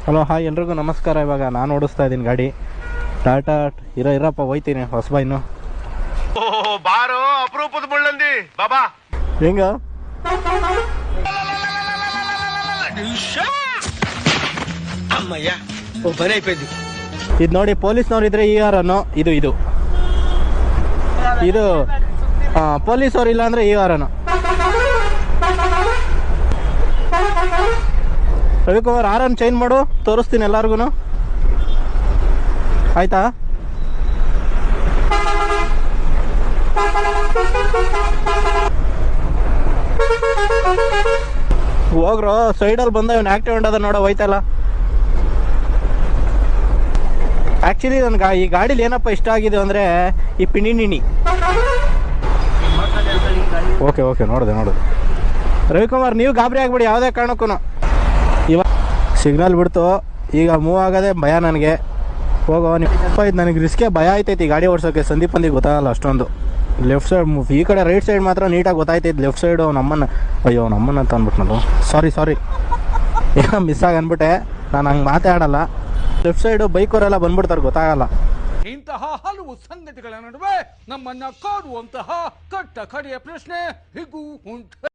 Hello hi ಎಲ್ರಿಗೂ ನಮಸ್ಕಾರ. ಇವಾಗ ನಾನು ಓಡಿಸ್ತಾ ಇದ್ದೀನಿ ಗಾಡಿ ಟಾಟಾ ಇರಪ್ಪ ಹೋಯ್ತೀನಿ ಹೊಸಬ ಇನ್ನು ಬಾರೋ ಅಪರೂಪದ ಮುಳ್ಳಂದಿ ಬಾಬಾ ಹೆಂಗ ಅಮ್ಮಯ್ಯ ಒಬ್ಬನೇ అయిపోయింది. ಇದು ನೋಡಿ ಪೊಲೀಸ್ನವ್ರು ಇದ್ರೆ ಈ ಆರ್ ಅನ್ನು ಇದು ಪೊಲೀಸವ್ರು ಇಲ್ಲ ಅಂದ್ರೆ ಈ ಆರ್ ಅನ್ನು. ರವಿಕುಮಾರ್ ಆರನ್ನು ಚೇಂಜ್ ಮಾಡು, ತೋರಿಸ್ತೀನಿ ಎಲ್ಲಾರ್ಗು. ಆಯ್ತಾ? ಹೋಗ್ರೋ ಸೈಡಲ್ಲಿ ಬಂದ ಇವನು ಆಕ್ಟಿವ್ ಹೊಂಡದ ನೋಡೋ ಹೋಯ್ತಲ್ಲ. ಆ್ಯಕ್ಚುಲಿ ನನ್ಗೆ ಈ ಗಾಡೀಲಿ ಏನಪ್ಪ ಇಷ್ಟ ಆಗಿದೆ ಅಂದರೆ ಈ ಪಿಣಿನಿಣಿ. ಓಕೆ ನೋಡಿದೆ. ರವಿಕುಮಾರ್ ನೀವು ಗಾಬರಿ ಆಗ್ಬಿಡಿ ಯಾವುದೇ ಕಾರಣಕ್ಕೂ. ಇವಾಗ ಸಿಗ್ನಲ್ ಬಿಡ್ತು, ಈಗ ಮೂವ್ ಆಗೋದೇ ಭಯ ನನಗೆ. ಹೋಗೋ ನೀವು ಇದು ನನಗೆ ರಿಸ್ಕೆ ಭಯ ಆಯ್ತೈತಿ ಗಾಡಿ ಓಡಿಸೋಕ್ಕೆ. ಸಂದೀಪ್ ಅಂದಿಗೆ ಗೊತ್ತಾಗಲ್ಲ ಅಷ್ಟೊಂದು. ಲೆಫ್ಟ್ ಸೈಡ್ ಈ ಕಡೆ ರೈಟ್ ಸೈಡ್ ಮಾತ್ರ ನೀಟಾಗಿ ಗೊತ್ತಾಯ್ತೈತಿ. ಲೆಫ್ಟ್ ಸೈಡು ನಮ್ಮನ್ನ ಅಂತ ಅಂದ್ಬಿಟ್ಟು ನಾನು ಸಾರಿ ಏನೋ ಮಿಸ್ ಆಗಿ ಅಂದ್ಬಿಟ್ಟೆ. ನಾನು ಹಂಗೆ ಮಾತಾಡಲ್ಲ. ಲೆಫ್ಟ್ ಸೈಡು ಬೈಕವರೆಲ್ಲ ಬಂದ್ಬಿಡ್ತಾರೆ, ಗೊತ್ತಾಗಲ್ಲ. ಇಂತಹ ಹಲವು ಸಂಗತಿಗಳ ನಡುವೆ ನಮ್ಮನ್ನ ಕಾಡುವಂತಹ ಕಟ್ಟ ಕಡೆಯ ಪ್ರಶ್ನೆ ಹೀಗೂ ಉಂಟು.